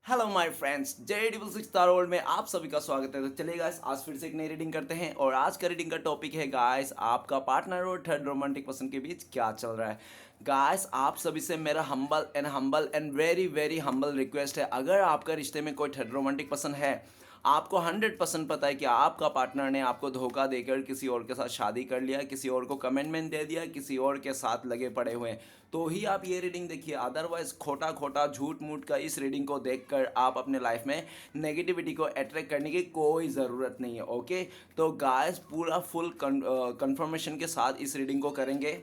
Hello my friends, J double six star world में आप सभी का स्वागत है। तो चलिए गाइस, आज फिर से एक नई रीडिंग करते हैं और आज का रीडिंग का टॉपिक है गाइस, आपका पार्टनर और थर्ड रोमांटिक पर्सन के बीच क्या चल रहा है। गाइस, आप सभी से मेरा humble and very very humble request है, अगर आपका रिश्ते में कोई थर्ड रोमांटिक पर्सन है, आपको 100% पता है कि आपका पार्टनर ने आपको धोखा देकर किसी और के साथ शादी कर लिया, किसी और को कमिटमेंट दे दिया, किसी और के साथ लगे पड़े हुए हैं, तो ही आप ये रीडिंग देखिए। अदरवाइज खोटा खोटा झूठ मूठ का इस रीडिंग को देखकर आप अपने लाइफ में नेगेटिविटी को अट्रैक्ट करने की कोई ज़रूरत नहीं है। ओके, तो गाइस पूरा फुल कंफर्मेशन के साथ इस रीडिंग को करेंगे।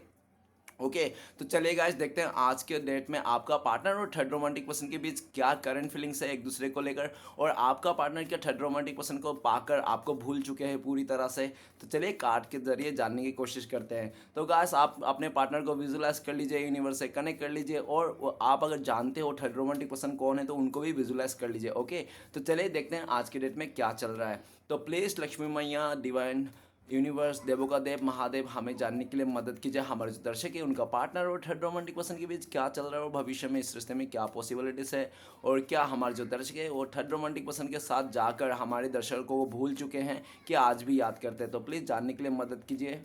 ओके, तो चलिए गाइस, देखते हैं आज के डेट में आपका पार्टनर और थर्ड रोमांटिक पर्सन के बीच क्या करंट फीलिंग्स है एक दूसरे को लेकर, और आपका पार्टनर क्या थर्ड रोमांटिक पर्सन को पाकर आपको भूल चुके हैं पूरी तरह से। तो चलिए कार्ड के जरिए जानने की कोशिश करते हैं। तो गाइस, आप अपने पार्टनर को विजुलाइज कर लीजिए, यूनिवर्स से कनेक्ट कर लीजिए, और आप अगर जानते हो थर्ड रोमांटिक पर्सन कौन है तो उनको भी विजुलाइज कर लीजिए। ओके, तो चलिए देखते हैं आज के डेट में क्या चल रहा है। तो प्लीज़ लक्ष्मी मैया, डिवाइन यूनिवर्स, देवों का देव महादेव, हमें जानने के लिए मदद कीजिए हमारे जो दर्शक है उनका पार्टनर और थर्ड रोमांटिक पर्सन के बीच क्या चल रहा है, और भविष्य में इस रिश्ते में क्या पॉसिबिलिटीज़ है, और क्या हमारे जो दर्शक है वो थर्ड रोमांटिक पर्सन के साथ जाकर हमारे दर्शकों को भूल चुके हैं कि आज भी याद करते हैं। तो प्लीज़ जानने के लिए मदद कीजिए।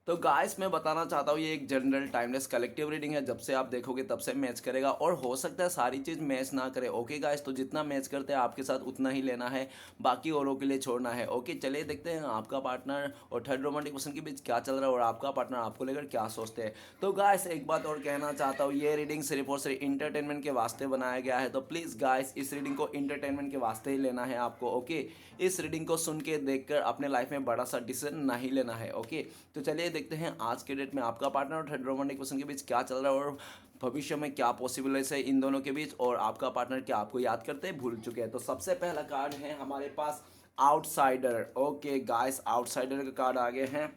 तो गाइस, मैं बताना चाहता हूँ ये एक जनरल टाइमलेस कलेक्टिव रीडिंग है, जब से आप देखोगे तब से मैच करेगा, और हो सकता है सारी चीज़ मैच ना करे। ओके गाइस, तो जितना मैच करते हैं आपके साथ उतना ही लेना है, बाकी औरों के लिए छोड़ना है। ओके, चलिए देखते हैं आपका पार्टनर और थर्ड रोमांटिक पर्सन के बीच क्या चल रहा है और आपका पार्टनर आपको लेकर क्या सोचते हैं। तो गाइस, एक बात और कहना चाहता हूँ, ये रीडिंग सिर्फ और सिर्फ इंटरटेनमेंट के वास्ते बनाया गया है, तो प्लीज़ गाइस इस रीडिंग को इंटरटेनमेंट के वास्ते ही लेना है आपको। ओके, इस रीडिंग को सुन के देखकर अपने लाइफ में बड़ा सा डिसीजन नहीं लेना है। ओके, तो चलिए देखते हैं आज के डेट में आपका पार्टनर और थर्ड रोमांटिक पर्सन के बीच क्या चल रहा है, और भविष्य में क्या पॉसिबिलिटीज है इन दोनों के बीच, और आपका पार्टनर क्या आपको याद करते हैं भूल चुके हैं। तो सबसे पहला कार्ड है हमारे पास आउटसाइडर। ओके गाइस, आउटसाइडर का कार्ड आगे हैं।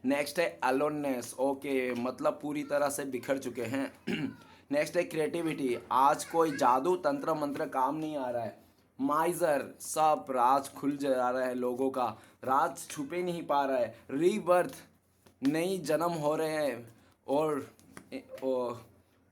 नेक्स्ट है अलोननेस। ओके, मतलब पूरी तरह से बिखर चुके हैं। नेक्स्ट है क्रिएटिविटी, आज कोई जादू तंत्र मंत्र काम नहीं आ रहा है। माइजर, सब राज खुल जा रहा है, लोगों का राज छुपे नहीं पा रहा है। रीबर्थ, नई जन्म हो रहे हैं, और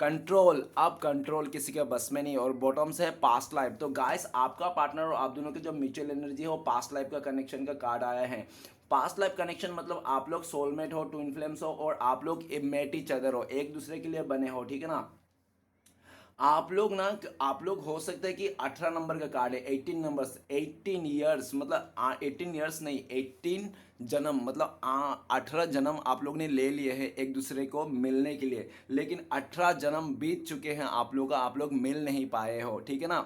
कंट्रोल, अब कंट्रोल किसी के बस में नहीं। और बॉटम से है पास्ट लाइफ। तो गाइस, आपका पार्टनर और आप दोनों की जो म्यूचुअल एनर्जी है वो पास्ट लाइफ का कनेक्शन का कार्ड आया है। पास्ट लाइफ कनेक्शन मतलब आप लोग सोलमेट हो, ट्विन फ्लेम्स हो, और आप लोग मेट ईच अदर हो, एक दूसरे के लिए बने हो। ठीक है ना, आप लोग हो सकता है कि 18 नंबर का कार्ड है, 18 नंबर्स, 18 ईयर्स, मतलब 18 ईयर्स नहीं, 18 जन्म, मतलब 18 जन्म आप लोग ने ले लिए हैं एक दूसरे को मिलने के लिए, लेकिन 18 जन्म बीत चुके हैं आप लोग का, आप लोग मिल नहीं पाए हो। ठीक है ना,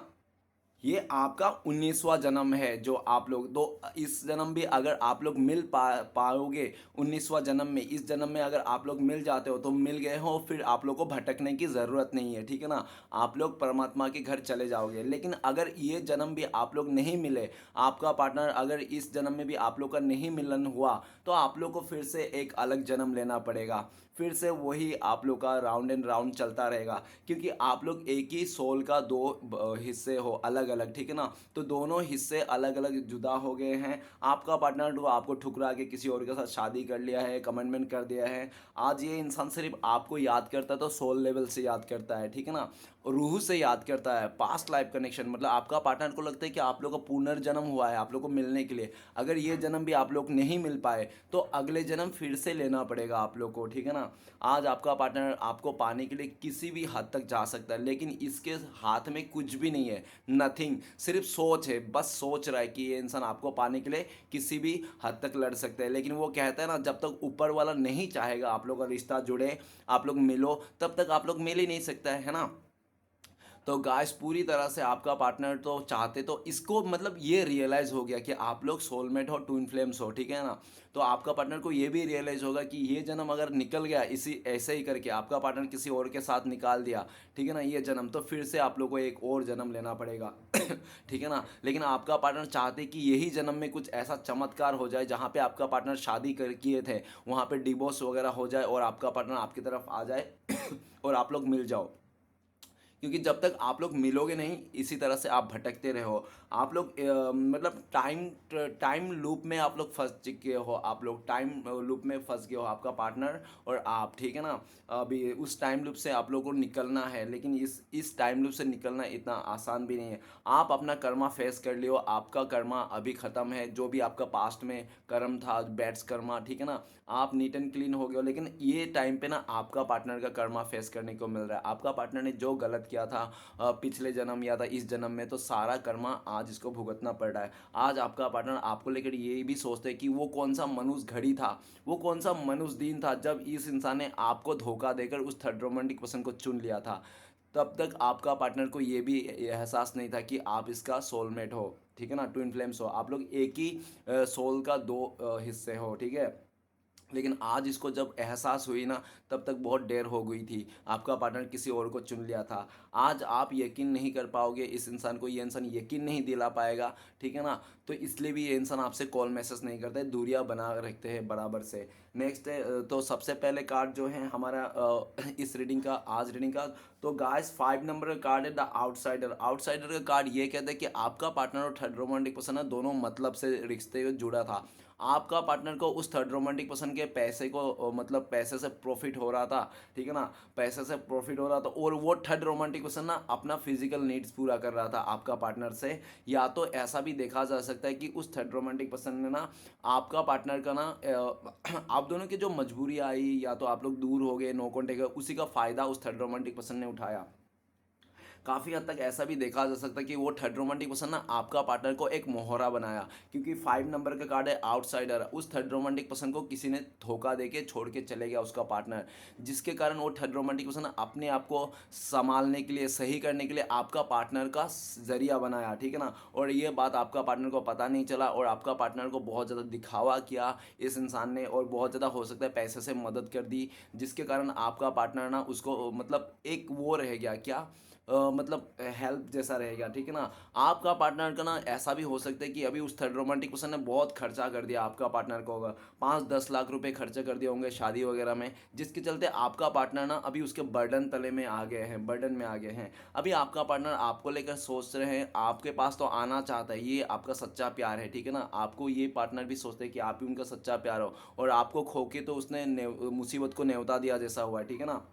ये आपका 19वां जन्म है जो आप लोग दो, इस जन्म भी अगर आप लोग मिल पाओगे 19वां जन्म में, इस जन्म में अगर आप लोग मिल जाते हो तो मिल गए हो, फिर आप लोग को भटकने की ज़रूरत नहीं है। ठीक है ना, आप लोग परमात्मा के घर चले जाओगे। लेकिन अगर ये जन्म भी आप लोग नहीं मिले, आपका पार्टनर अगर इस जन्म में भी आप लोग का नहीं मिलन हुआ, तो आप लोग को फिर से एक अलग जन्म लेना पड़ेगा, फिर से वही आप लोग का राउंड एंड राउंड चलता रहेगा, क्योंकि आप लोग एक ही सोल का दो हिस्से हो अलग अलग। ठीक है ना, तो दोनों हिस्से अलग अलग जुदा हो गए हैं। आपका पार्टनर तो आपको ठुकरा के किसी और के साथ शादी कर लिया है, कमिटमेंट कर दिया है। आज ये इंसान सिर्फ आपको याद करता है तो सोल लेवल से याद करता है। ठीक है ना, रूह से याद करता है। पास्ट लाइफ कनेक्शन मतलब आपका पार्टनर को लगता है कि आप लोग का पुनर्जन्म हुआ है आप लोग को मिलने के लिए। अगर ये जन्म भी आप लोग नहीं मिल पाए तो अगले जन्म फिर से लेना पड़ेगा आप लोग को। ठीक है ना, आज आपका पार्टनर आपको पाने के लिए किसी भी हद तक जा सकता है, लेकिन इसके हाथ में कुछ भी नहीं है, नथिंग, सिर्फ सोच है, बस सोच रहा है कि ये इंसान आपको पाने के लिए किसी भी हद तक लड़ सकता है। लेकिन वो कहता है ना, जब तक ऊपर वाला नहीं चाहेगा आप लोग का रिश्ता जुड़े, आप लोग मिलो, तब तक आप लोग मिल ही नहीं सकता है ना। तो गाइस, पूरी तरह से आपका पार्टनर तो चाहते, तो इसको मतलब ये रियलाइज़ हो गया कि आप लोग सोलमेट हो, ट्विन फ्लेम्स हो। ठीक है ना, तो आपका पार्टनर को ये भी रियलाइज़ होगा कि ये जन्म अगर निकल गया, इसी ऐसे ही करके आपका पार्टनर किसी और के साथ निकाल दिया, ठीक है ना, ये जन्म, तो फिर से आप लोग को एक और जन्म लेना पड़ेगा। ठीक है ना, लेकिन आपका पार्टनर चाहते कि यही जन्म में कुछ ऐसा चमत्कार हो जाए जहाँ पे आपका पार्टनर शादी कर किए थे वहाँ पे डिवोर्स वगैरह हो जाए और आपका पार्टनर आपकी तरफ आ जाए और आप लोग मिल जाओ। क्योंकि जब तक आप लोग मिलोगे नहीं इसी तरह से आप भटकते रहो। आप लोग मतलब टाइम लूप में आप लोग फंस चुके हो, आप लोग टाइम लूप में फंस गए हो, आपका पार्टनर और आप, ठीक है ना। अभी उस टाइम लूप से आप लोगों को निकलना है, लेकिन इस टाइम लूप से निकलना इतना आसान भी नहीं है। आप अपना कर्मा फेस कर लियो, आपका कर्मा अभी ख़त्म है, जो भी आपका पास्ट में कर्म था, बैड्स कर्मा, ठीक है ना, आप नीट एंड क्लीन हो गए हो। लेकिन ये टाइम पे ना आपका पार्टनर का कर्मा फेस करने को मिल रहा है। आपका पार्टनर ने जो गलत किया था पिछले जन्म या था इस जन्म में, तो सारा कर्मा आज इसको भुगतना पड़ रहा है। आज आपका पार्टनर आपको लेकर ये भी सोचते है कि वो कौन सा मनुष्य घड़ी था, वो कौन सा मनुष्य दिन था जब इस इंसान ने आपको धोखा देकर उस थर्ड रोमांटिक पर्सन को चुन लिया था। तब तक आपका पार्टनर को ये भी एहसास नहीं था कि आप इसका सोलमेट हो, ठीक है ना, ट्विन फ्लेम्स हो, आप लोग एक ही सोल का दो हिस्से हो, ठीक है। लेकिन आज इसको जब एहसास हुई ना, तब तक बहुत देर हो गई थी, आपका पार्टनर किसी और को चुन लिया था। आज आप यकीन नहीं कर पाओगे इस इंसान को, ये इंसान यकीन नहीं दिला पाएगा, ठीक है ना। तो इसलिए भी ये इंसान आपसे कॉल मैसेज नहीं करते, दूरियां बना रखते हैं बराबर से। नेक्स्ट है तो सबसे पहले कार्ड जो है हमारा इस रीडिंग का, आज रीडिंग का, तो गाइस 5 नंबर का कार्ड है द आउटसाइडर। आउटसाइडर का कार्ड ये कहता है कि आपका पार्टनर और थर्ड रोमांटिक पर्सन है दोनों मतलब से रिश्ते में जुड़ा था। आपका पार्टनर को उस थर्ड रोमांटिक पर्सन के पैसे को मतलब पैसे से प्रॉफिट हो रहा था, ठीक है ना, पैसे से प्रॉफिट हो रहा था, और वो थर्ड रोमांटिक पर्सन ना अपना फिजिकल नीड्स पूरा कर रहा था आपका पार्टनर से। या तो ऐसा भी देखा जा सकता है कि उस थर्ड रोमांटिक पर्सन ने ना आपका पार्टनर का ना आप दोनों की जो मजबूरी आई, या तो आप लोग दूर हो गए, नो कॉन्टेक्ट, उसी का फायदा उस थर्ड रोमांटिक पर्सन ने उठाया। काफ़ी हद तक ऐसा भी देखा जा सकता है कि वो थर्ड रोमांटिक पर्सन ना आपका पार्टनर को एक मोहरा बनाया, क्योंकि 5 नंबर का कार्ड है आउटसाइडर। उस थर्ड रोमांटिक पर्सन को किसी ने धोखा देके छोड़ के चले गया उसका पार्टनर, जिसके कारण वो थर्ड रोमांटिक पर्सन अपने आप को संभालने के लिए, सही करने के लिए आपका पार्टनर का जरिया बनाया, ठीक है ना। और ये बात आपका पार्टनर को पता नहीं चला, और आपका पार्टनर को बहुत ज़्यादा दिखावा किया इस इंसान ने, और बहुत ज़्यादा हो सकता है पैसे से मदद कर दी, जिसके कारण आपका पार्टनर ना उसको मतलब एक वो रह गया क्या, मतलब हेल्प जैसा रहेगा, ठीक है ना। आपका पार्टनर का ना ऐसा भी हो सकता है कि अभी उस थर्ड रोमांटिक पर्सन ने बहुत खर्चा कर दिया आपका पार्टनर को, होगा 5-10 लाख रुपए खर्चे कर दिए होंगे शादी वगैरह में, जिसके चलते आपका पार्टनर ना अभी उसके बर्डन तले में आ गए हैं, बर्डन में आ गए हैं। अभी आपका पार्टनर आपको लेकर सोच रहे हैं, आपके पास तो आना चाहता है, ये आपका सच्चा प्यार है, ठीक है ना। आपको ये पार्टनर भी सोचते हैं कि आप ही उनका सच्चा प्यार हो, और आपको खो के तो उसने मुसीबत को न्योता दिया जैसा हुआ है, ठीक है ना।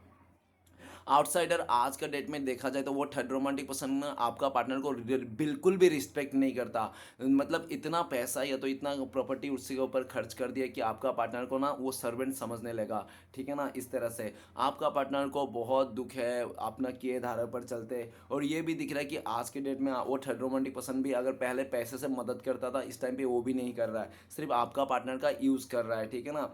आउटसाइडर आज का डेट में देखा जाए तो वो थर्ड रोमांटिक पर्सन आपका पार्टनर को बिल्कुल भी रिस्पेक्ट नहीं करता। मतलब इतना पैसा या तो इतना प्रॉपर्टी उसी के ऊपर खर्च कर दिया कि आपका पार्टनर को ना वो सर्वेंट समझने लगा, ठीक है ना। इस तरह से आपका पार्टनर को बहुत दुख है अपना किए धारा पर चलते, और ये भी दिख रहा है कि आज के डेट में वो थर्ड रोमांटिक पर्सन भी अगर पहले पैसे से मदद करता था, इस टाइम पे वो भी नहीं कर रहा है, सिर्फ आपका पार्टनर का यूज़ कर रहा है, ठीक है ना।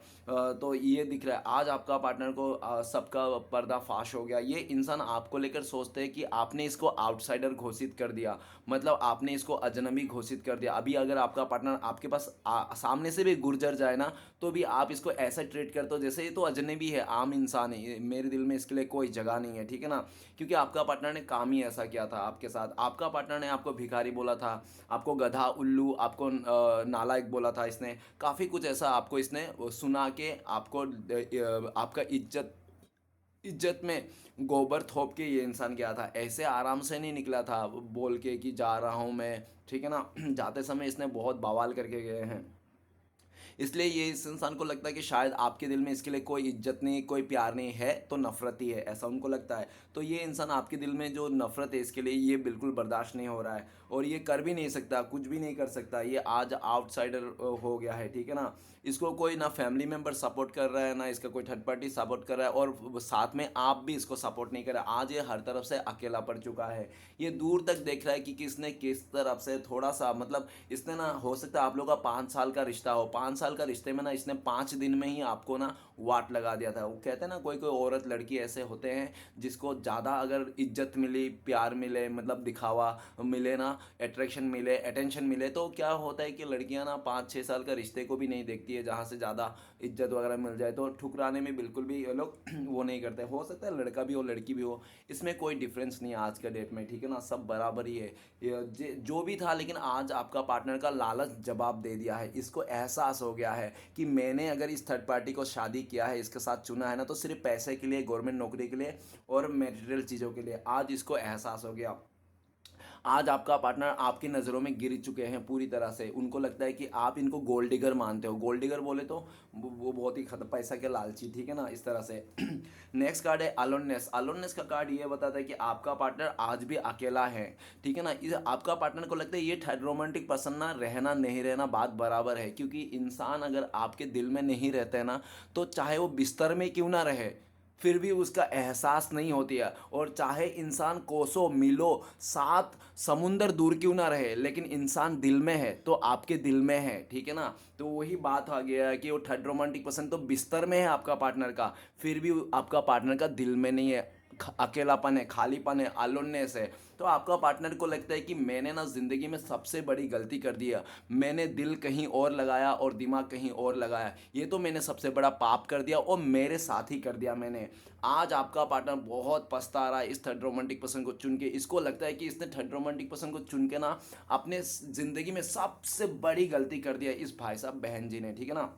तो ये दिख रहा है आज आपका पार्टनर को सबका पर्दाफाश हो गया। ये इंसान आपको लेकर सोचते हैं कि आपने इसको आउटसाइडर घोषित कर दिया, मतलब आपने इसको अजनबी घोषित कर दिया। अभी अगर आपका पार्टनर आपके पास सामने से भी गुजर जाए ना, तो भी आप इसको ऐसा ट्रीट करते हो जैसे ये तो अजनबी है, आम इंसान है, मेरे दिल में इसके लिए कोई जगह नहीं है, ठीक है ना। क्योंकि आपका पार्टनर ने काम ही ऐसा किया था आपके साथ। आपका पार्टनर ने आपको भिखारी बोला था, आपको गधा, उल्लू, आपको नालायक बोला था, इसने काफ़ी कुछ ऐसा आपको इसने सुना के आपको आपका इज्जत में गोबर थोप के ये इंसान गया था। ऐसे आराम से नहीं निकला था बोल के कि जा रहा हूँ मैं, ठीक है ना। जाते समय इसने बहुत बवाल करके गए हैं। इसलिए ये इस इंसान को लगता है कि शायद आपके दिल में इसके लिए कोई इज्जत नहीं, कोई प्यार नहीं है, तो नफरत ही है, ऐसा उनको लगता है। तो ये इंसान आपके दिल में जो नफरत है इसके लिए ये बिल्कुल बर्दाश्त नहीं हो रहा है, और ये कर भी नहीं सकता, कुछ भी नहीं कर सकता। ये आज आउटसाइडर हो गया है, ठीक है ना। इसको कोई ना फैमिली मेम्बर सपोर्ट कर रहा है, ना इसका कोई थर्ड पार्टी सपोर्ट कर रहा है, और साथ में आप भी इसको सपोर्ट नहीं कर रहे। आज ये हर तरफ से अकेला पड़ चुका है। ये दूर तक देख रहा है कि किसने किस तरफ से थोड़ा सा, मतलब इसने ना, हो सकता है आप लोग का 5 साल का रिश्ता हो, 5 साल का रिश्ते में ना इसने 5 दिन में ही आपको ना वाट लगा दिया था। वो कहते हैं ना, कोई कोई औरत लड़की ऐसे होते हैं जिसको ज़्यादा अगर इज्जत मिली, प्यार मिले, मतलब दिखावा मिले ना, अट्रैक्शन मिले, अटेंशन मिले, तो क्या होता है कि लड़कियां ना 5-6 साल का रिश्ते को भी नहीं देखती है, जहाँ से ज़्यादा इज्जत वगैरह मिल जाए तो ठुकराने में बिल्कुल भी ये लोग वो नहीं करते। हो सकता है लड़का भी हो लड़की भी हो, इसमें कोई डिफरेंस नहीं है आज का डेट में, ठीक है ना, सब बराबर ही है। जो भी था, लेकिन आज आपका पार्टनर का लालच जवाब दे दिया है। इसको एहसास हो गया है कि मैंने अगर इस थर्ड पार्टी को शादी किया है, इसके साथ चुना है ना, तो सिर्फ पैसे के लिए, गवर्नमेंट नौकरी के लिए और मटेरियल चीज़ों के लिए। आज इसको एहसास हो गया। आज आपका पार्टनर आपकी नज़रों में गिर चुके हैं पूरी तरह से। उनको लगता है कि आप इनको गोल्ड डिगर मानते हो। गोल्ड डिगर बोले तो वो बहुत ही पैसा के लालची, ठीक है ना, इस तरह से। नेक्स्ट कार्ड है अलोननेस। अलोननेस का कार्ड ये बताता है कि आपका पार्टनर आज भी अकेला है, ठीक है ना। इस आपका पार्टनर को लगता है ये थर्ड रोमांटिक पसंद ना, रहना नहीं रहना बात बराबर है, क्योंकि इंसान अगर आपके दिल में नहीं रहता है ना, तो चाहे वो बिस्तर में क्यों ना रहे फिर भी उसका एहसास नहीं होती है। और चाहे इंसान कोसों मीलों 7 समुंदर दूर क्यों ना रहे, लेकिन इंसान दिल में है तो आपके दिल में है, ठीक है ना। तो वही बात आ गया है कि वो थर्ड रोमांटिक पसंद तो बिस्तर में है आपका पार्टनर का, फिर भी आपका पार्टनर का दिल में नहीं है। अकेलापन है, खालीपन है, अलोननेस है। तो आपका पार्टनर को लगता है कि मैंने ना ज़िंदगी में सबसे बड़ी गलती कर दी है। मैंने दिल कहीं और लगाया और दिमाग कहीं और लगाया, ये तो मैंने सबसे बड़ा पाप कर दिया और मेरे साथ ही कर दिया मैंने। आज आपका पार्टनर बहुत पछता रहा है इस थर्ड रोमांटिक पर्सन को चुन के। इसको लगता है कि इसने थर्ड रोमांटिक पर्सन को चुन के ना अपने ज़िंदगी में सबसे बड़ी गलती कर दिया इस भाई साहब बहन जी ने, ठीक है ना।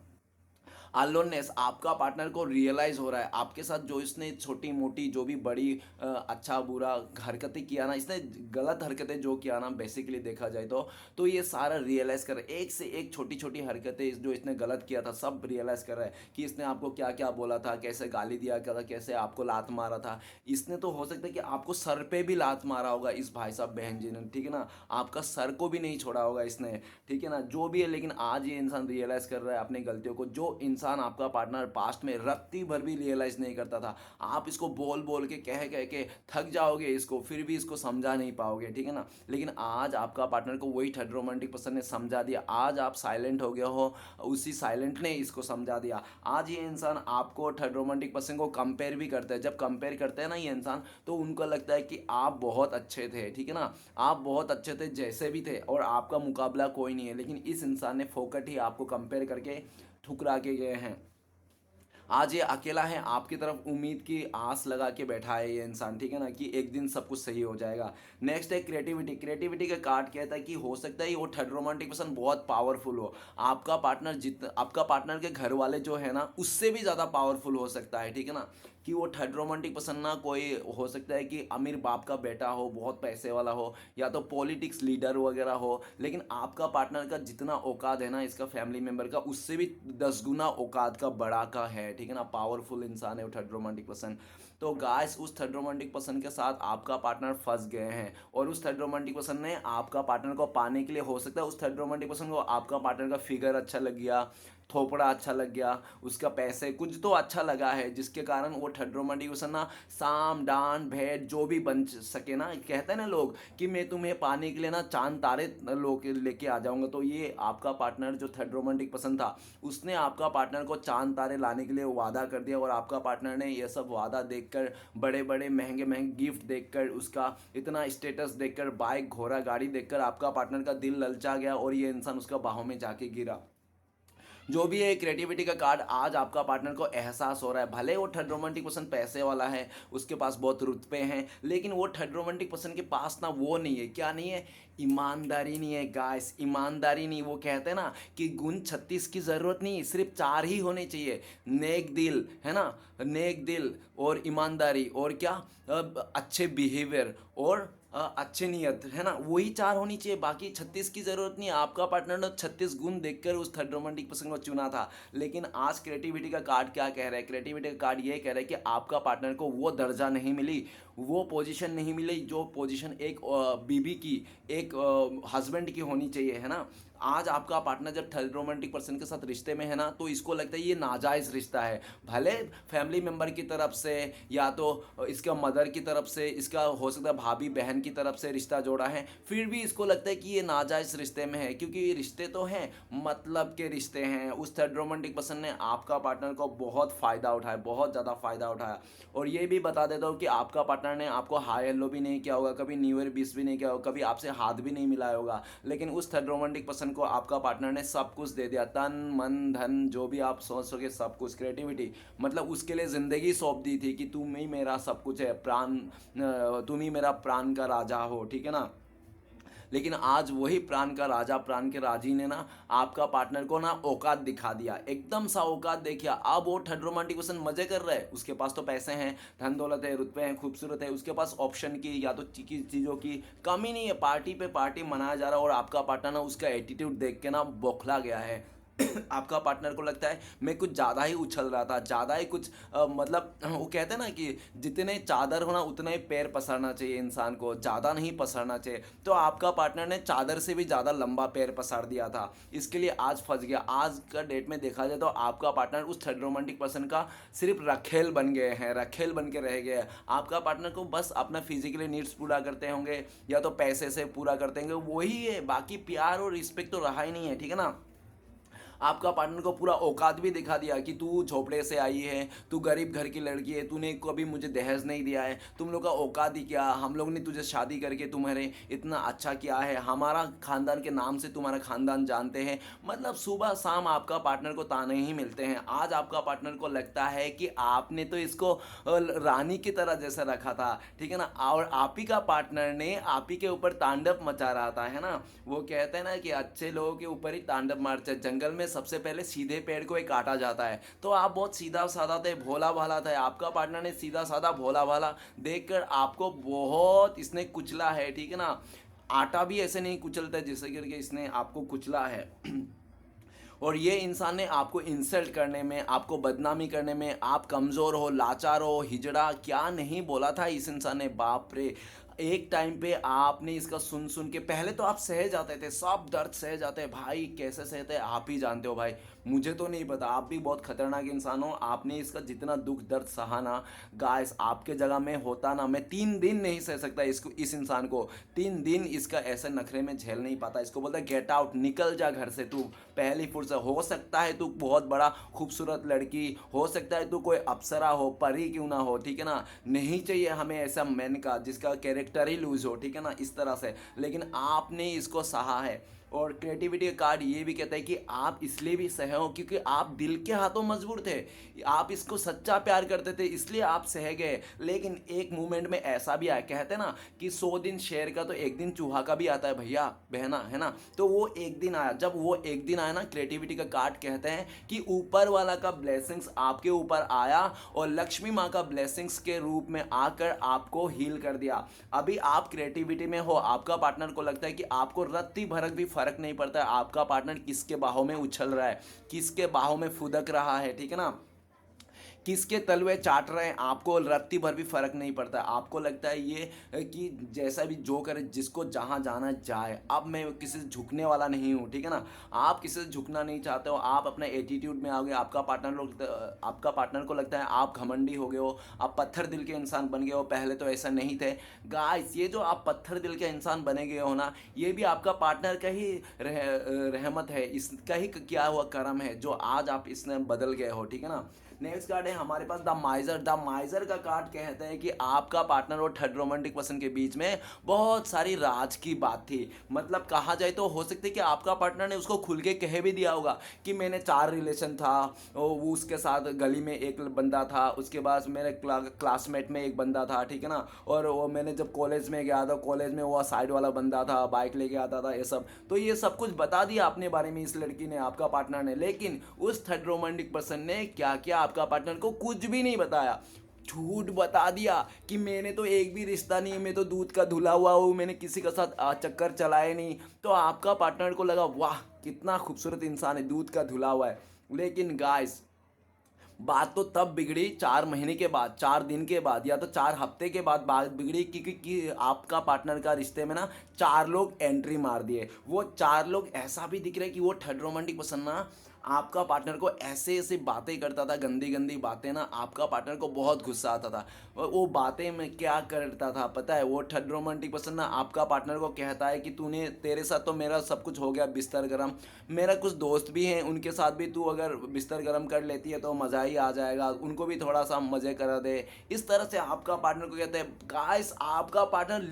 अलोननेस, आपका पार्टनर को रियलाइज़ हो रहा है आपके साथ जो इसने छोटी मोटी जो भी बड़ी अच्छा बुरा हरकतें किया ना, इसने गलत हरकतें जो किया ना, बेसिकली देखा जाए तो ये सारा रियलाइज़ कर रहा है। एक से एक छोटी छोटी हरकतें जो इसने गलत किया था सब रियलाइज़ कर रहा है कि इसने आपको क्या क्या बोला था, कैसे गाली दिया क्या था, कैसे आपको लात मारा था। इसने तो हो सकता है कि आपको सर पे भी लात मारा होगा इस भाई साहब बहन जी ने, ठीक है ना। आपका सर को भी नहीं छोड़ा होगा इसने, ठीक है ना, जो भी है। लेकिन आज ये इंसान रियलाइज़ कर रहा है अपनी गलतियों को, जो इंसान आपका पार्टनर पास्ट में रत्ती भर भी रियलाइज़ नहीं करता था। आप इसको बोल बोल के कह कह के थक जाओगे इसको, फिर भी इसको समझा नहीं पाओगे, ठीक है ना। लेकिन आज आपका पार्टनर को वही थर्ड रोमांटिक पर्सन ने समझा दिया। आज आप साइलेंट हो गए हो, उसी साइलेंट ने इसको समझा दिया। आज ये इंसान आपको थर्ड रोमांटिक पर्सन को कंपेयर भी करता है। जब कंपेयर करते हैं ना ये इंसान, तो उनको लगता है कि आप बहुत अच्छे थे, ठीक है ना, आप बहुत अच्छे थे जैसे भी थे और आपका मुकाबला कोई नहीं है। लेकिन इस इंसान ने फोकट ही आपको कंपेयर करके ठुकरा के गए हैं। आज ये अकेला है, आपकी तरफ उम्मीद की आस लगा के बैठा है ये इंसान, ठीक है ना, कि एक दिन सब कुछ सही हो जाएगा। नेक्स्ट है क्रिएटिविटी। क्रिएटिविटी का कार्ड कहता है कि हो सकता है वो थर्ड रोमांटिक पर्सन बहुत पावरफुल हो। आपका पार्टनर के घर वाले जो है ना, उससे भी ज़्यादा पावरफुल हो सकता है, ठीक है ना। कि वो थर्ड रोमांटिक पर्सन ना कोई हो सकता है कि अमीर बाप का बेटा हो, बहुत पैसे वाला हो, या तो पॉलिटिक्स लीडर वगैरह हो। लेकिन आपका पार्टनर का जितना औकात है ना इसका फैमिली मेंबर का, उससे भी 10 गुना औकात का बड़ा का है, ठीक है ना। पावरफुल इंसान है वो थर्ड रोमांटिक पर्सन। तो गाइस उस थर्ड रोमांटिक पर्सन के साथ आपका पार्टनर फंस गए हैं, और उस थर्ड रोमांटिक पर्सन ने आपका पार्टनर को पाने के लिए, हो सकता है उस थर्ड रोमांटिक पर्सन को आपका पार्टनर का फिगर अच्छा लग गया, थोपड़ा अच्छा लग गया, उसका पैसे कुछ तो अच्छा लगा है, जिसके कारण वो थर्ड रोमांटिक पर्सन ना साम डांड भेंट जो भी बन सके ना। कहते हैं ना लोग कि मैं तुम्हें पाने के लिए ना चांद तारे लेके आ जाऊंगा। तो ये आपका पार्टनर जो थर्ड रोमांटिक पसंद था, उसने आपका पार्टनर को चांद तारे लाने के लिए वादा कर दिया, और आपका पार्टनर ने ये सब वादा देखकर, बड़े बड़े महंगे महंगे गिफ्ट देखकर, उसका इतना स्टेटस देखकर, बाइक घोड़ा गाड़ी देखकर आपका पार्टनर का दिल ललचा गया और ये इंसान उसका बाहों में जाके गिरा। जो भी है क्रिएटिविटी का कार्ड, आज आपका पार्टनर को एहसास हो रहा है, भले वो थर्ड रोमांटिक पर्सन पैसे वाला है, उसके पास बहुत रुतबे हैं, लेकिन वो थर्ड रोमांटिक पर्सन के पास ना वो नहीं है, क्या नहीं है, ईमानदारी नहीं है गाइस, ईमानदारी नहीं। वो कहते हैं ना कि गुण 36 की ज़रूरत नहीं, सिर्फ 4 ही होने चाहिए। नेक दिल है ना, नेक दिल और ईमानदारी और क्या, अच्छे बिहेवियर और अच्छे नियत है ना, वही 4 होनी चाहिए, बाकी 36 की ज़रूरत नहीं है। आपका पार्टनर ने 36 गुण देखकर उस थर्ड रोमांटिक पर्सन को चुना था। लेकिन आज क्रिएटिविटी का कार्ड क्या कह रहा है, क्रिएटिविटी का कार्ड ये कह रहा है कि आपका पार्टनर को वो दर्जा नहीं मिली, वो पोजीशन नहीं मिली जो पोजीशन एक बीबी की, एक हस्बैंड की होनी चाहिए, है ना। आज आपका पार्टनर जब थर्ड रोमांटिक पर्सन के साथ रिश्ते में है ना, तो इसको लगता है ये नाजायज़ रिश्ता है। भले फैमिली मेम्बर की तरफ से, या तो इसका मदर की तरफ से, इसका हो सकता है भाभी बहन की तरफ से रिश्ता जोड़ा है, फिर भी इसको लगता है कि ये नाजायज़ रिश्ते में है, क्योंकि ये रिश्ते तो हैं, मतलब के रिश्ते हैं। उस थर्ड रोमांटिक पर्सन ने आपका पार्टनर को बहुत फ़ायदा उठाया, बहुत ज़्यादा फ़ायदा उठाया। और ये भी बता देता हूँ कि आपका पार्टनर ने आपको हाई हेलो भी नहीं किया होगा, कभी न्यू ईयर विश भी नहीं किया होगा, कभी आपसे हाथ भी नहीं मिलाया होगा, लेकिन उस थर्ड रोमांटिक पर्सन को आपका पार्टनर ने सब कुछ दे दिया, तन मन धन जो भी आप सोच सके सब कुछ। क्रिएटिविटी मतलब उसके लिए ज़िंदगी सौंप दी थी कि तुम ही मेरा सब कुछ है, प्राण, तुम ही मेरा प्राण का राजा हो, ठीक है ना। लेकिन आज वही प्राण का राजा, प्राण के राजी ने ना आपका पार्टनर को ना औकात दिखा दिया, एकदम सा औकात देखिए। अब वो थर्ड रोमांटिक पर्सन मजे कर रहा है, उसके पास तो पैसे हैं, धन दौलत है, रुतबे हैं, खूबसूरत है, उसके पास ऑप्शन की या तो चीज़ों की कमी नहीं है, पार्टी पे पार्टी मनाया जा रहा है। और आपका पार्टनर ना उसका एटीट्यूड देख के ना बौखला गया है। आपका पार्टनर को लगता है मैं कुछ ज़्यादा ही उछल रहा था, ज़्यादा ही कुछ मतलब वो कहते हैं ना कि जितने चादर होना उतना ही पैर पसारना चाहिए इंसान को, ज़्यादा नहीं पसारना चाहिए। तो आपका पार्टनर ने चादर से भी ज़्यादा लंबा पैर पसार दिया था, इसके लिए आज फंस गया। आज का डेट में देखा जाए तो आपका पार्टनर उस थर्ड रोमांटिक पर्सन का सिर्फ रखेल बन गए हैं, रखेल बन के रह गए हैं। आपका पार्टनर को बस अपना फिजिकली नीड्स पूरा करते होंगे या तो पैसे से पूरा करते होंगे, वही है, बाकी प्यार और रिस्पेक्ट तो रहा ही नहीं है, ठीक है ना। आपका पार्टनर को पूरा औकात भी दिखा दिया कि तू झोपड़े से आई है, तू गरीब घर की लड़की है, तूने कभी मुझे दहेज नहीं दिया है, तुम लोग का औकात ही क्या, हम लोग ने तुझे शादी करके तुम्हारे इतना अच्छा किया है, हमारा खानदान के नाम से तुम्हारा खानदान जानते हैं। मतलब सुबह शाम आपका पार्टनर को ताने ही मिलते हैं। आज आपका पार्टनर को लगता है कि आपने तो इसको रानी की तरह जैसे रखा था, ठीक है ना, और आप ही का पार्टनर ने आप ही के ऊपर तांडव मचा रहा था, है ना। वो कहते हैं ना कि अच्छे लोगों के ऊपर ही तांडव मारते, जंगल में सबसे पहले सीधे पेड़ को ही काटा जाता है। तो आप बहुत सीधा साधा थे, भोला भाला था, आपका पार्टनर ने सीधा साधा भोला भाला देखकर आपको बहुत इसने कुचला है, ठीक है ना। आटा भी ऐसे नहीं कुचलता जिससे करके इसने आपको कुचला है। और ये इंसान ने आपको इंसल्ट करने में, आपको बदनामी करने में, आप कमज़ोर हो, लाचार हो, हिजड़ा, क्या नहीं बोला था इस इंसान ने, बाप रे। एक टाइम पे आपने इसका सुन सुन के पहले तो आप सह जाते थे, सब दर्द सह जाते हैं भाई, कैसे सहते हैं आप ही जानते हो भाई, मुझे तो नहीं पता, आप भी बहुत खतरनाक इंसान हो। आपने इसका जितना दुख दर्द सहा ना, गाइस आपके जगह में होता ना, मैं 3 दिन नहीं सह सकता इसको, इस इंसान को 3 दिन इसका ऐसे नखरे में झेल नहीं पाता। इसको बोलता है गेट आउट, निकल जा घर से तू पहली फुर्सत। हो सकता है तू बहुत बड़ा खूबसूरत लड़की, हो सकता है तू कोई अप्सरा हो, परी क्यों ना हो, ठीक है ना, नहीं चाहिए हमें ऐसा मैन का जिसका कैरेक्टर ही लूज हो, ठीक है ना, इस तरह से। लेकिन आपने इसको सहा है। और क्रिएटिविटी का कार्ड ये भी कहता है कि आप इसलिए भी सहे हो क्योंकि आप दिल के हाथों मजबूर थे, आप इसको सच्चा प्यार करते थे, इसलिए आप सह गए। लेकिन एक मोमेंट में ऐसा भी आया, कहते हैं ना कि 100 दिन शेर का तो एक दिन चूहा का भी आता है भैया बहना, है ना। तो वो एक दिन आया, जब वो एक दिन आया ना, क्रिएटिविटी का कार्ड कहते हैं कि ऊपर वाला का ब्लेसिंग्स आपके ऊपर आया और लक्ष्मी माँ का ब्लेसिंग्स के रूप में आकर आपको हील कर दिया। अभी आप क्रिएटिविटी में हो, आपका पार्टनर को लगता है कि आपको रत्ती भरक भी फर्क नहीं पड़ता है आपका पार्टनर किसके बाहों में उछल रहा है, किसके बाहों में फुदक रहा है, ठीक है ना, किसके तलवे चाट रहे हैं, आपको रत्ती भर भी फर्क नहीं पड़ता। आपको लगता है ये कि जैसा भी जो करे, जिसको जहाँ जाना जाए, अब मैं किसी से झुकने वाला नहीं हूँ, ठीक है ना। आप किसी से झुकना नहीं चाहते हो, आप अपने एटीट्यूड में आओगे, आपका पार्टनर को लगता है आप घमंडी हो गए हो, आप पत्थर दिल के इंसान बन गए हो, पहले तो ऐसा नहीं थे। गाइस ये जो आप पत्थर दिल के इंसान बने गए हो ना, ये भी आपका पार्टनर का ही रहमत है, इसका ही किया हुआ कर्म है जो आज आप इसने बदल गए हो, ठीक है ना। नेक्स्ट कार्ड है हमारे पास द माइजर। द माइजर का कार्ड कहता है कि आपका पार्टनर और थर्ड रोमांटिक पर्सन के बीच में बहुत सारी राज की बात थी। मतलब कहा जाए तो हो सकता है कि आपका पार्टनर ने उसको खुल के कह भी दिया होगा कि मैंने 4 रिलेशन था, वो उसके साथ गली में एक बंदा था, उसके बाद मेरे क्लासमेट में एक बंदा था, ठीक है ना, और वो मैंने जब कॉलेज में गया था, कॉलेज में वो साइड वाला बंदा था, बाइक लेके आता था, ये सब। तो ये सब कुछ बता दिया अपने बारे में इस लड़की ने, आपका पार्टनर ने। लेकिन उस थर्ड रोमांटिक पर्सन ने क्या किया, आपका पार्टनर को कुछ भी नहीं बताया, झूठ बता दिया कि मैंने तो एक भी रिश्ता नहीं, मैं तो दूध का धुला हुआ हूँ, मैंने किसी के साथ चक्कर चलाए नहीं। तो आपका पार्टनर को लगा वाह कितना खूबसूरत इंसान है, दूध का धुला हुआ है। लेकिन गाइस बात तो तब बिगड़ी 4 महीने के बाद, 4 दिन के बाद, या तो 4 हफ्ते के बाद बात बिगड़ी क्योंकि आपका पार्टनर का रिश्ते में ना 4 लोग एंट्री मार दिए। वो 4 लोग ऐसा भी दिख रहे कि वो थर्ड रोमांटिक पर्सन ना आपका पार्टनर को ऐसे ऐसे बातें करता था, गंदी गंदी बातें ना, आपका पार्टनर को बहुत गुस्सा आता था। वो बातें में क्या करता था पता है, वो थर्ड रोमांटिक पर्सन ना आपका पार्टनर को कहता है कि तूने, तेरे साथ तो मेरा सब कुछ हो गया बिस्तर गरम, मेरा कुछ दोस्त भी हैं, उनके साथ भी तू अगर बिस्तर गरम कर लेती है तो मज़ा ही आ जाएगा, उनको भी थोड़ा सा मज़े करा दे। इस तरह से आपका पार्टनर को कहते हैं। गाइस आपका पार्टनर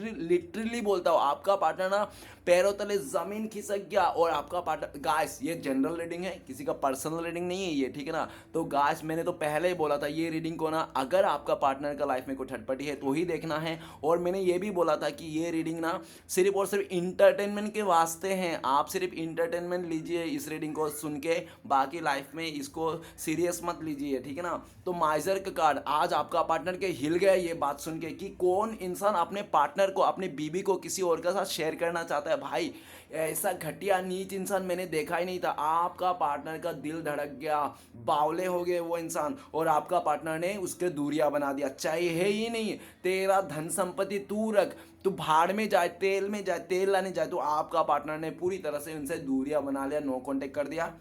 लिटरली बोलता हो, आपका पार्टनर ना पैरों तले ज़मीन खिसक गया। और आपका पार्टनर, गाइस ये जनरल रीडिंग है, किसी का पर्सनल रीडिंग नहीं है ये, ठीक है ना। तो गाइस मैंने तो पहले ही बोला था ये रीडिंग को ना अगर आपका पार्टनर का लाइफ में कोई ठटपटी है तो ही देखना है। और मैंने ये भी बोला था कि ये रीडिंग ना सिर्फ और सिर्फ इंटरटेनमेंट के वास्ते हैं, आप सिर्फ इंटरटेनमेंट लीजिए इस रीडिंग को सुन के, बाकी लाइफ में इसको सीरियस मत लीजिए, ठीक है ना। तो माइजर का कार्ड, आज आपका पार्टनर के हिल गया ये बात सुन के कि कौन इंसान अपने पार्टनर को, अपने बीबी को किसी और के साथ शेयर करना चाहता है। भाई ऐसा घटिया नीच इंसान मैंने देखा ही नहीं था। आपका पार्टनर का दिल धड़क गया, बावले हो गए वो इंसान, और आपका पार्टनर ने उसके दूरियां बना दिया। चाहिए ही नहीं, तेरा धन संपत्ति तू रख, तू भाड़ में जाए, तेल में जाए, तेल लाने जाए, तो आपका पार्टनर ने पूरी तरह से उनसे दूरियां बना लिया, नो कांटेक्ट कर दिया।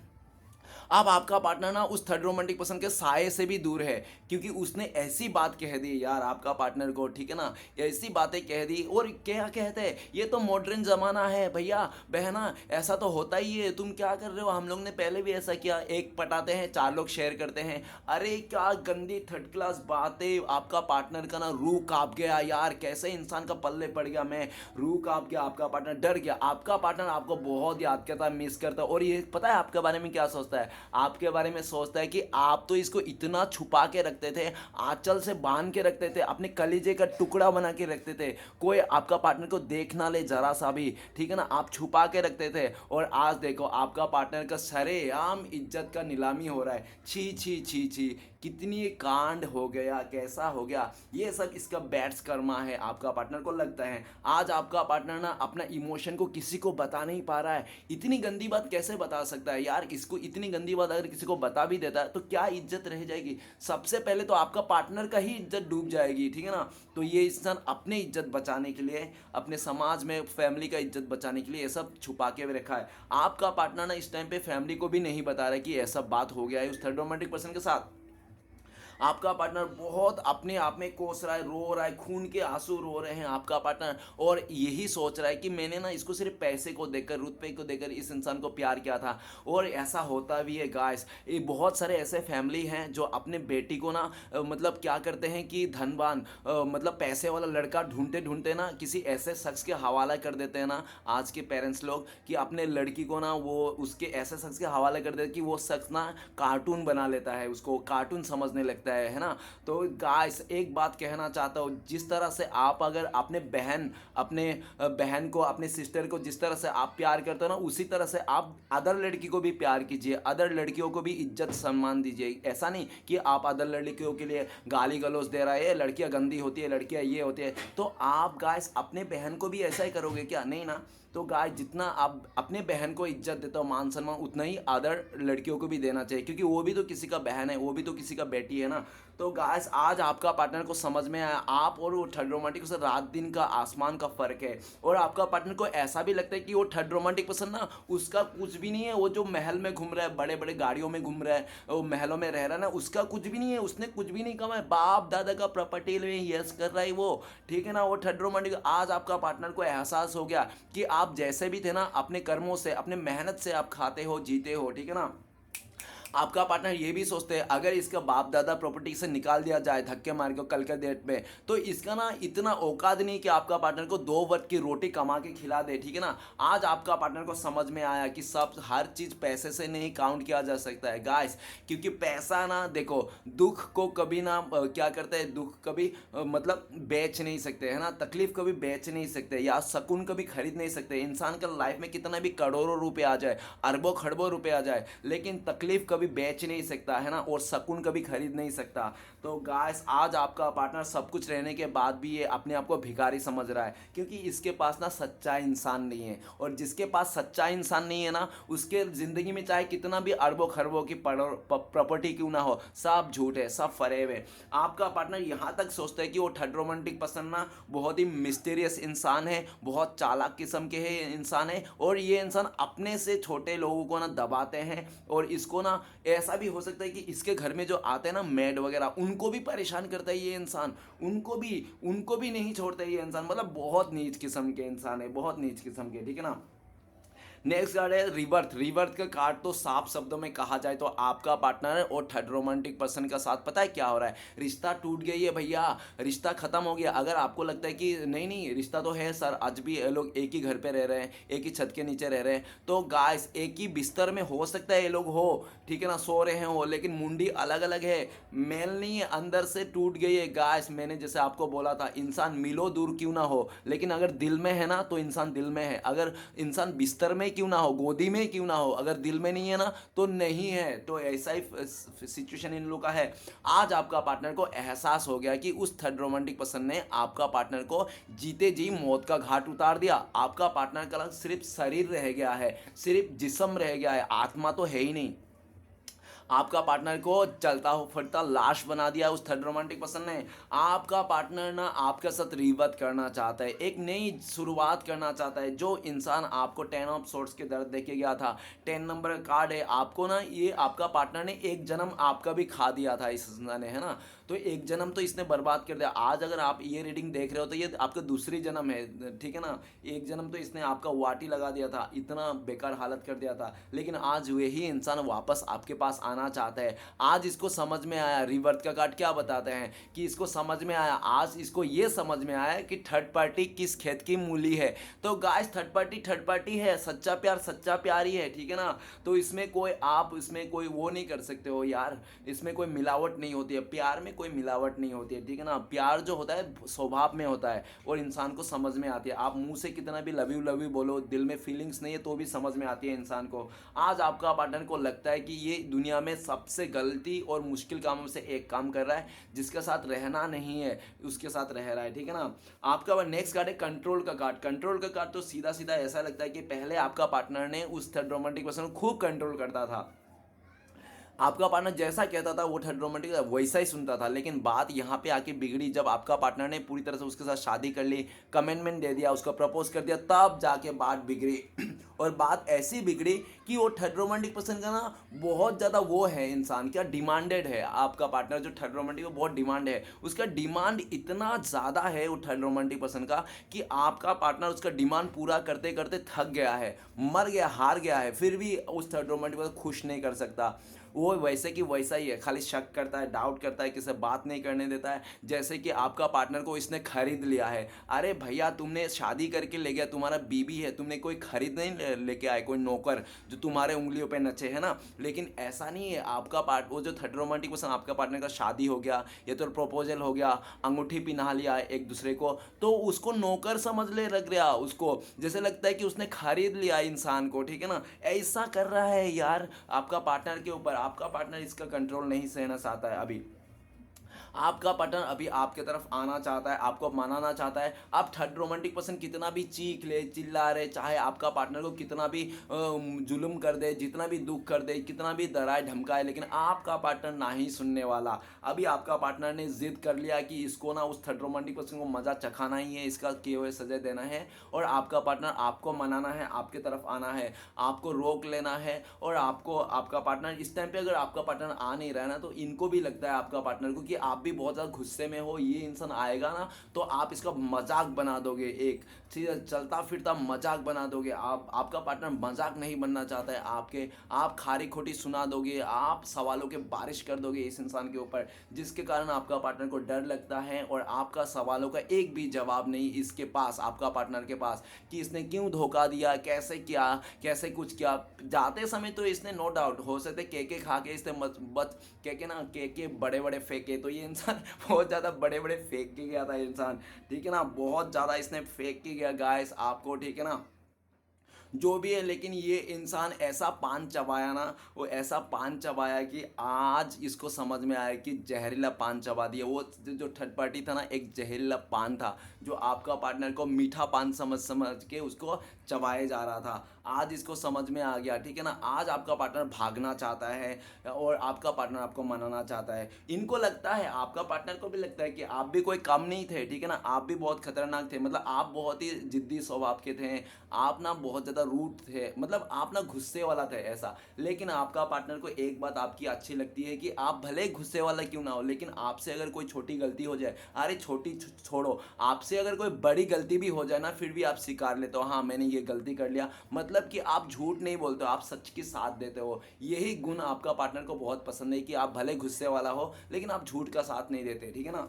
अब आपका पार्टनर ना उस थर्ड रोमांटिक पर्सन के साये से भी दूर है, क्योंकि उसने ऐसी बात कह दी यार आपका पार्टनर को, ठीक है ना, ऐसी बातें कह दी। और क्या कहते हैं, ये तो मॉडर्न जमाना है भैया बहना, ऐसा तो होता ही है, तुम क्या कर रहे हो, हम लोग ने पहले भी ऐसा किया, एक पटाते हैं 4 लोग शेयर करते हैं। अरे क्या गंदी थर्ड क्लास बातें। आपका पार्टनर का ना रूह कांप गया यार, कैसे इंसान का पल्ले पड़ गया मैं, रूह कांप गया, आपका पार्टनर डर गया, आपका पार्टनर आपको बहुत याद करता है, मिस करता है। और ये पता है आपके बारे में क्या सोचता है, आपके बारे में सोचता है कि आप तो इसको इतना छुपा के रखते थे, आंचल से बांध के रखते थे, अपने कलीजे का टुकड़ा बना के रखते थे, कोई आपका पार्टनर को देख ना ले जरा सा भी, ठीक है ना, आप छुपा के रखते थे। और आज देखो आपका पार्टनर का सरेआम इज्जत का नीलामी हो रहा है। छी छी छी छी, कितनी कांड हो गया, कैसा हो गया, ये सब इसका बैड्स कर्मा है आपका पार्टनर को लगता है। आज आपका पार्टनर ना अपना इमोशन को किसी को बता नहीं पा रहा है। इतनी गंदी बात कैसे बता सकता है यार, इसको इतनी गंदी बात अगर किसी को बता भी देता है तो क्या इज्जत रह जाएगी। सबसे पहले तो आपका पार्टनर का ही इज्जत डूब जाएगी, ठीक है ना। तो ये इंसान अपने इज्जत बचाने के लिए, अपने समाज में फैमिली का इज्जत बचाने के लिए ये सब छुपा के रखा है। आपका पार्टनर ना इस टाइम पे फैमिली को भी नहीं बता रहा है कि ऐसा बात हो गया है उस थर्ड रोमांटिक पर्सन के साथ। आपका पार्टनर बहुत अपने आप में कोस रहा है, रो रहा है, खून के आंसू रो रहे हैं आपका पार्टनर, और यही सोच रहा है कि मैंने ना इसको सिर्फ पैसे को देकर, रुपए को देकर इस इंसान को प्यार किया था। और ऐसा होता भी है गाइस, ये बहुत सारे ऐसे फैमिली हैं जो अपने बेटी को ना मतलब क्या करते हैं कि धनवान मतलब पैसे वाला लड़का ढूंढते ढूंढते ना किसी ऐसे शख्स के हवाला कर देते हैं ना आज के पेरेंट्स लोग, कि अपने लड़की को ना वो उसके ऐसे शख्स के हवाले कर देते हैं कि वो शख्स ना कार्टून बना लेता है, उसको कार्टून समझने लगता है ना। तो गाइस एक बात कहना चाहता हूँ, जिस तरह से आप अगर अपने बहन को, अपने सिस्टर को जिस तरह से आप प्यार करते हो ना, उसी तरह से आप अदर लड़की को भी प्यार कीजिए, अदर लड़कियों को भी इज्जत सम्मान दीजिए। ऐसा नहीं कि आप अदर लड़कियों के लिए गाली गलौज दे रहा है, लड़कियां गंदी होती है, लड़कियां ये होती है, तो आप गाइस अपने बहन को भी ऐसा ही करोगे क्या? नहीं ना। तो गाइस जितना आप अपने बहन को इज्जत देते हो, मान सम्मान, उतना ही अदर लड़कियों को भी देना चाहिए, क्योंकि वो भी तो किसी का बहन है, वो भी तो किसी का बेटी है ना। तो गाइस आज आपका पार्टनर को समझ में आया, आप और वो थर्ड रोमांटिक पर्सन रात दिन का आसमान का फर्क है। और आपका पार्टनर को ऐसा भी लगता है कि वो थर्ड रोमांटिक पर्सन ना उसका कुछ भी नहीं है, वो जो महल में घूम रहा है, बड़े बड़े गाड़ियों में घूम रहा है, वो महलों में रह रहा है ना, उसका कुछ भी नहीं है, उसने कुछ भी नहीं कमाया, बाप दादा का प्रॉपर्टी में यस कर रहा है वो, ठीक है ना। वो थर्ड रोमांटिक, आज आपका पार्टनर को एहसास हो गया कि आप जैसे भी थे ना, अपने कर्मों से, अपने मेहनत से आप खाते हो, जीते हो, ठीक है ना। आपका पार्टनर ये भी सोचते हैं अगर इसका बाप दादा प्रॉपर्टी से निकाल दिया जाए धक्के मार के कल के डेट में, तो इसका ना इतना औकात नहीं कि आपका पार्टनर को 2 वक्त की रोटी कमा के खिला दे, ठीक है ना। आज आपका पार्टनर को समझ में आया कि सब हर चीज़ पैसे से नहीं काउंट किया जा सकता है गाइस, क्योंकि पैसा ना देखो दुख को कभी ना क्या करते हैं, दुख कभी मतलब बेच नहीं सकते है ना, तकलीफ कभी बेच नहीं सकते, या सुकून कभी खरीद नहीं सकते। इंसान का लाइफ में कितना भी करोड़ों रुपए आ जाए, अरबों खरबों रुपए आ जाए, लेकिन तकलीफ कभी बेच नहीं सकता है ना, और सुकून कभी खरीद नहीं सकता। तो गाइस आज आपका पार्टनर सब कुछ रहने के बाद भी ये अपने आप को भिखारी समझ रहा है, क्योंकि इसके पास ना सच्चा इंसान नहीं है। और जिसके पास सच्चा इंसान नहीं है ना, उसके ज़िंदगी में चाहे कितना भी अरबों खरबों की प्रॉपर्टी क्यों ना हो, सब झूठ है, सब फरेब है। आपका पार्टनर यहाँ तक सोचता है कि वो थर्ड रोमांटिक पर्सन ना बहुत ही मिस्टीरियस इंसान है, बहुत चालाक किस्म के है इंसान है, और ये इंसान अपने से छोटे लोगों को ना दबाते हैं। और इसको ना ऐसा भी हो सकता है कि इसके घर में जो आते हैं ना मेड वगैरह, उनको भी परेशान करता है ये इंसान, उनको भी नहीं छोड़ता ये इंसान। मतलब बहुत नीच किस्म के इंसान है, बहुत नीच किस्म के, ठीक है ना। नेक्स्ट कार्ड है रिवर्थ। रिवर्थ का कार्ड तो साफ शब्दों में कहा जाए तो आपका पार्टनर और थर्ड रोमांटिक पर्सन का साथ पता है क्या हो रहा है, रिश्ता टूट गई है भैया, रिश्ता खत्म हो गया। अगर आपको लगता है कि नहीं नहीं रिश्ता तो है सर, आज भी ये लोग एक ही घर पे रह रहे हैं, एक ही छत के नीचे रह रहे हैं, तो गाइस एक ही बिस्तर में हो सकता है ये लोग हो, ठीक है ना, सो रहे हो, लेकिन मुंडी अलग अलग है, मेल नहीं है, अंदर से टूट गई है गाइस। मैंने जैसे आपको बोला था, इंसान मिलो दूर क्यों ना हो, लेकिन अगर दिल में है ना तो इंसान दिल में है। अगर इंसान बिस्तर में क्यों ना हो, गोदी में क्यों ना हो, अगर दिल में नहीं है ना तो नहीं है। तो ऐसा ही सिचुएशन इन लोगों का है। आज आपका पार्टनर को एहसास हो गया कि उस थर्ड रोमांटिक पर्सन ने आपका पार्टनर को जीते जी मौत का घाट उतार दिया। आपका पार्टनर का सिर्फ शरीर रह गया है, सिर्फ जिस्म रह गया है, आत्मा तो है ही नहीं। आपका पार्टनर को चलता फिरता लाश बना दिया उस थर्ड रोमांटिक पर्सन ने। आपका पार्टनर ना आपके साथ रिवर्त करना चाहता है, एक नई शुरुआत करना चाहता है। जो इंसान आपको 10 ऑफ सोर्ट्स के दर्द देके गया था, 10 नंबर कार्ड है आपको ना, ये आपका पार्टनर ने एक जन्म आपका भी खा दिया था इस इंसान ने, है ना, तो एक जन्म तो इसने बर्बाद कर दिया। आज अगर आप ये रीडिंग देख रहे हो तो ये आपका दूसरी जन्म है, ठीक है ना। एक जन्म तो इसने आपका वाटी लगा दिया था, इतना बेकार हालत कर दिया था, लेकिन आज वही इंसान वापस आपके पास आना चाहता है। आज इसको समझ में आया, रिवर्थ का कार्ड क्या बताते हैं कि इसको समझ में आया, आज इसको ये समझ में आया कि थर्ड पार्टी किस खेत की मूली है। तो गाइस थर्ड पार्टी है, सच्चा प्यार ही है, ठीक है ना। तो इसमें कोई आप इसमें कोई वो नहीं कर सकते हो यार, इसमें कोई मिलावट नहीं होती है, प्यार में कोई मिलावट नहीं होती है, ठीक है ना। प्यार जो होता है स्वभाव में होता है और इंसान को समझ में आती है। आप मुंह से कितना भी लव यू बोलो, दिल में फीलिंग्स नहीं है तो भी समझ में आती है इंसान को। आज आपका पार्टनर को लगता है कि ये दुनिया में सबसे गलती और मुश्किल कामों से एक काम कर रहा है, जिसके साथ रहना नहीं है उसके साथ रह रहा है, ठीक है ना। आपका नेक्स्ट कार्ड है कंट्रोल का कार्ड। कंट्रोल का कार्ड तो सीधा सीधा ऐसा लगता है कि पहले आपका पार्टनर ने उस थर्ड रोमांटिक पर्सन को खूब कंट्रोल करता था, आपका पार्टनर जैसा कहता था वो थर्ड रोमांटिक वैसा ही सुनता था। लेकिन बात यहाँ पे आके बिगड़ी जब आपका पार्टनर ने पूरी तरह से उसके साथ शादी कर ली, कमिटमेंट दे दिया, उसका प्रपोज कर दिया, तब जाके बात बिगड़ी और बात ऐसी बिगड़ी कि वो थर्ड रोमांटिक पर्सन का ना बहुत ज़्यादा वो है, इंसान क्या डिमांडेड है। आपका पार्टनर जो थर्ड रोमांटिक वो बहुत डिमांड है, उसका डिमांड इतना ज़्यादा है वो थर्ड रोमांटिक पर्सन का कि आपका पार्टनर उसका डिमांड पूरा करते करते थक गया है, मर गया, हार गया है, फिर भी उस थर्ड रोमांटिक पर्सन खुश नहीं कर सकता। वो वैसे कि वैसा ही है, खाली शक करता है, डाउट करता है, किसी से बात नहीं करने देता है। जैसे कि आपका पार्टनर को इसने खरीद लिया है। अरे भैया तुमने शादी करके ले गया, तुम्हारा बीबी है, तुमने कोई खरीद नहीं लेके आए, कोई नौकर जो तुम्हारे उंगलियों पे नचे, है ना। लेकिन ऐसा नहीं है, आपका वो जो थर्ड रोमांटिक पर्सन आपका पार्टनर का शादी हो गया, ये तो प्रपोजल हो गया, अंगूठी पिना लिया एक दूसरे को, तो उसको नौकर समझ ले रख गया, उसको जैसे लगता है कि उसने खरीद लिया इंसान को, ठीक है ना। ऐसा कर रहा है यार आपका पार्टनर के ऊपर। आपका पार्टनर इसका कंट्रोल नहीं सहना चाहता है अभी। आपका पार्टनर अभी आपके तरफ आना चाहता है, आपको मनाना चाहता है। आप थर्ड रोमांटिक पर्सन कितना भी चीख ले, चिल्ला रहे, चाहे आपका पार्टनर को कितना भी जुल्म कर दे, जितना भी दुख कर दे, कितना भी डराए धमकाए, लेकिन आपका पार्टनर ना ही सुनने वाला। अभी आपका पार्टनर ने जिद कर लिया कि इसको ना उस थर्ड रोमांटिक पर्सन को मजा चखाना ही है, इसका किए हुए सजा देना है। और आपका पार्टनर आपको मनाना है, आपके तरफ आना है, आपको रोक लेना है। और आपको आपका पार्टनर इस टाइम पे अगर आपका पार्टनर आ नहीं रहा है ना, तो इनको भी लगता है आपका पार्टनर को कि आप भी बहुत ज़्यादा गुस्से में हो, ये इंसान आएगा ना तो आप इसका मजाक बना दोगे, एक सीधा चलता फिरता मजाक बना दोगे। आपका पार्टनर मजाक नहीं बनना चाहता है आपके, आप खारी खोटी सुना दोगे, आप सवालों के बारिश कर दोगे इस इंसान के ऊपर, जिसके कारण आपका पार्टनर को डर लगता है और आपका सवालों का एक भी जवाब नहीं इसके पास, आपका पार्टनर के पास, कि इसने क्यों धोखा दिया, कैसे किया, कैसे कुछ किया। जाते समय तो इसने नो डाउट हो सकते केके खा के इसने बच केके बड़े बड़े फेंके, तो ये इंसान बहुत ज़्यादा बड़े बड़े फेंक के गया था इंसान, ठीक है ना, बहुत ज़्यादा इसने फेंक के गया गाइस आपको, ठीक है ना, जो भी है। लेकिन ये इंसान ऐसा पान चबाया ना, वो ऐसा पान चबाया कि आज इसको समझ में आया कि जहरीला पान चबा दिया। वो जो थर्ड पार्टी था ना, एक जहरीला पान था जो आपका पार्टनर को मीठा पान समझ समझ के उसको चबाए जा रहा था। आज इसको समझ में आ गया, ठीक है ना। आज आपका पार्टनर भागना चाहता है और आपका पार्टनर आपको मनाना चाहता है। इनको लगता है, आपका पार्टनर को भी लगता है कि आप भी कोई कम नहीं थे, ठीक है ना, आप भी बहुत खतरनाक थे, मतलब आप बहुत ही जिद्दी स्वभाव के थे, आप ना बहुत ज़्यादा ज़्यादा रूट थे, मतलब आप ना गुस्से वाला थे ऐसा। लेकिन आपका पार्टनर को एक बात आपकी अच्छी लगती है कि आप भले ही गुस्से वाला क्यों ना हो, लेकिन आपसे अगर कोई छोटी गलती हो जाए, अरे छोटी छोड़ो, आपसे अगर कोई बड़ी गलती भी हो जाए ना, फिर भी आप स्वीकार लेते हो, हाँ मैंने ये गलती कर लिया। मतलब कि आप झूठ नहीं बोलते हो, आप सच की साथ देते हो। यही गुण आपका पार्टनर को बहुत पसंद है कि आप भले गुस्से वाला हो लेकिन आप झूठ का साथ नहीं देते, ठीक है ना।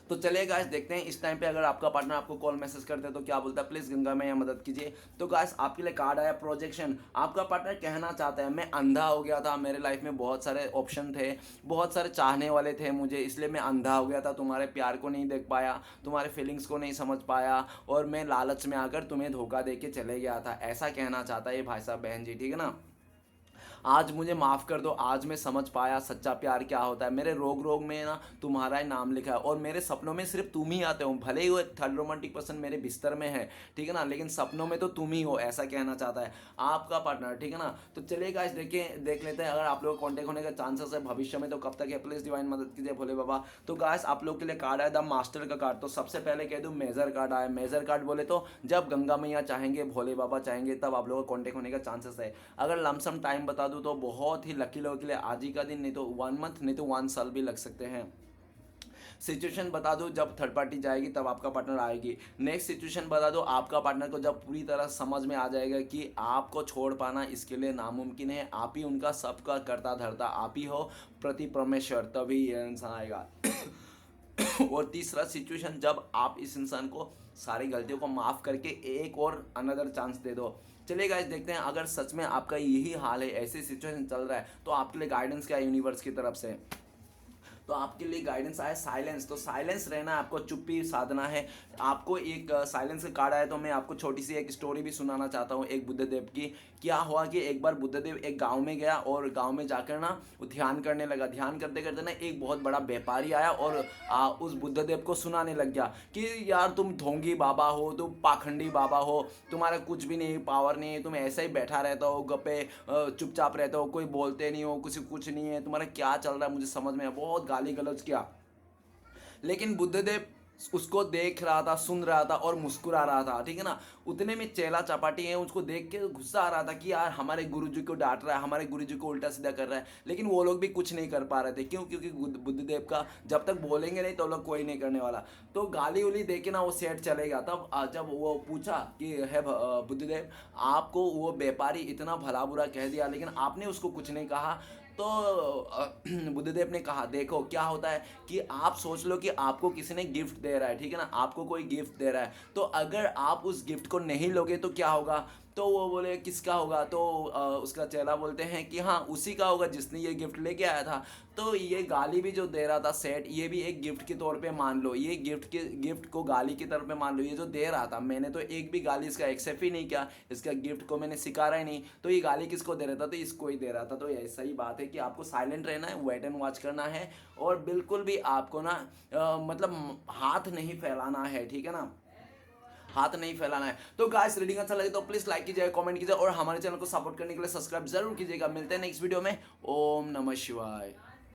तो चलिए गाइस देखते हैं इस टाइम पे अगर आपका पार्टनर आपको कॉल मैसेज करते हैं तो क्या बोलता है, प्लीज़ गंगा में या मदद कीजिए। तो गाइस आपके लिए कार्ड आया प्रोजेक्शन। आपका पार्टनर कहना चाहता है मैं अंधा हो गया था, मेरे लाइफ में बहुत सारे ऑप्शन थे, बहुत सारे चाहने वाले थे मुझे, इसलिए मैं अंधा हो गया था, तुम्हारे प्यार को नहीं देख पाया, तुम्हारे फीलिंग्स को नहीं समझ पाया, और मैं लालच में आकर तुम्हें धोखा दे के चले गया था, ऐसा कहना चाहता है ये भाई साहब बहन जी, ठीक है ना। आज मुझे माफ़ कर दो, आज मैं समझ पाया सच्चा प्यार क्या होता है, मेरे रोग रोग में ना तुम्हारा ही नाम लिखा है, और मेरे सपनों में सिर्फ तुम ही आते हो, भले ही वो थर्ड रोमांटिक पर्सन मेरे बिस्तर में है, ठीक है ना, लेकिन सपनों में तो तुम ही हो, ऐसा कहना चाहता है आपका पार्टनर, ठीक है ना। तो चलिए गाइस देख लेते हैं अगर आप लोग कॉन्टेक्ट होने का चांसेस है भविष्य में तो कब तक है, प्लीज़ डिवाइन मदद कीजिए भोले बाबा। तो गाइस आप लोग के लिए कार्ड आया द मास्टर का कार्ड। तो सबसे पहले कह दूँ मेजर कार्ड आया। मेजर कार्ड बोले तो जब गंगा मैया चाहेंगे, भोले बाबा चाहेंगे, तब आप लोगों का कॉन्टेक्ट होने का चांसेस है। अगर लमसम टाइम बता दूँ तो बहुत ही लकी लोगों के लिए आज ही का दिन, नहीं तो 1 मंथ, नहीं तो 1 साल भी लग सकते हैं। सिचुएशन बता दो जब थर्ड पार्टी जाएगी तब आपका पार्टनर आएगी। नेक्स्ट सिचुएशन बता दो आपका पार्टनर को जब पूरी तरह समझ में आ जाएगा कि आपको छोड़ पाना इसके लिए नामुमकिन है, आप ही उनका सबका करता धरता, आप ही हो प्रति परमेश्वर, तभी ये इंसान आएगा। और तीसरा सिचुएशन जब आप इस इंसान को सारी गलतियों को माफ़ करके एक और अनदर चांस दे दो। चलिए गाइस देखते हैं अगर सच में आपका यही हाल है, ऐसी सिचुएशन चल रहा है, तो आपके लिए गाइडेंस क्या है यूनिवर्स की तरफ से। तो आपके लिए गाइडेंस आया साइलेंस। तो साइलेंस रहना है, आपको चुप्पी साधना है। आपको एक साइलेंस का कार्ड आया, तो मैं आपको छोटी सी एक स्टोरी भी सुनाना चाहता हूँ एक बुद्धदेव की। क्या हुआ कि एक बार बुद्धदेव एक गांव में गया, और गांव में जाकर ना वो ध्यान करने लगा। ध्यान करते करते ना एक बहुत बड़ा व्यापारी आया और उस बुद्धदेव को सुनाने लग गया कि यार तुम ढोंगी बाबा हो, तुम पाखंडी बाबा हो, तुम्हारा कुछ भी नहीं पावर नहीं है, तुम ऐसा ही बैठा रहता हो, गप्पे चुपचाप रहते हो, कोई बोलते नहीं हो, कुछ नहीं है, तुम्हारा क्या चल रहा है मुझे समझ में, बहुत गाली गलौज किया। लेकिन बुद्धदेव उसको देख रहा था, सुन रहा था और मुस्कुरा रहा था, ठीक है ना। उतने में चेला चपाटी है, उसको देख के गुस्सा आ रहा था कि यार हमारे गुरुजी को डांट रहा है, हमारे गुरुजी को उल्टा सीधा कर रहा है। लेकिन वो लोग भी कुछ नहीं कर पा रहे थे, क्यों? क्योंकि बुद्धदेव का जब तक बोलेंगे नहीं तो लोग कोई नहीं करने वाला। तो गाली उली दे के ना वो सेट चलेगा। तब जब वो पूछा कि है बुद्धदेव, आपको वो व्यापारी इतना भला बुरा कह दिया लेकिन आपने उसको कुछ नहीं कहा। तो बुद्धदेव ने कहा देखो क्या होता है कि आप सोच लो कि आपको किसी ने गिफ्ट दे रहा है, ठीक है ना, आपको कोई गिफ्ट दे रहा है, तो अगर आप उस गिफ्ट को नहीं लोगे तो क्या होगा। तो वो बोले किसका होगा। तो उसका चेला बोलते हैं कि हाँ उसी का होगा जिसने ये गिफ्ट लेके आया था। तो ये गाली भी जो दे रहा था सेठ, ये भी एक गिफ्ट के तौर पे मान लो, ये गिफ्ट को गाली के तौर पे मान लो। ये जो दे रहा था, मैंने तो एक भी गाली इसका एक्सेप्ट ही नहीं किया, इसका गिफ्ट को मैंने स्वीकारा ही नहीं, तो ये गाली किसको दे रहा था, तो इसको ही दे रहा था। तो ऐसा ही बात है कि आपको साइलेंट रहना है, वेट एंड वॉच करना है, और बिल्कुल भी आपको ना मतलब हाथ नहीं फैलाना है, ठीक है ना, हाथ नहीं फैलाना है। तो गाइस रीडिंग अच्छा लगे तो प्लीज लाइक कीजिए, कमेंट कीजिए, और हमारे चैनल को सपोर्ट करने के लिए सब्सक्राइब जरूर कीजिएगा। मिलते हैं नेक्स्ट वीडियो में। ओम नमः शिवाय।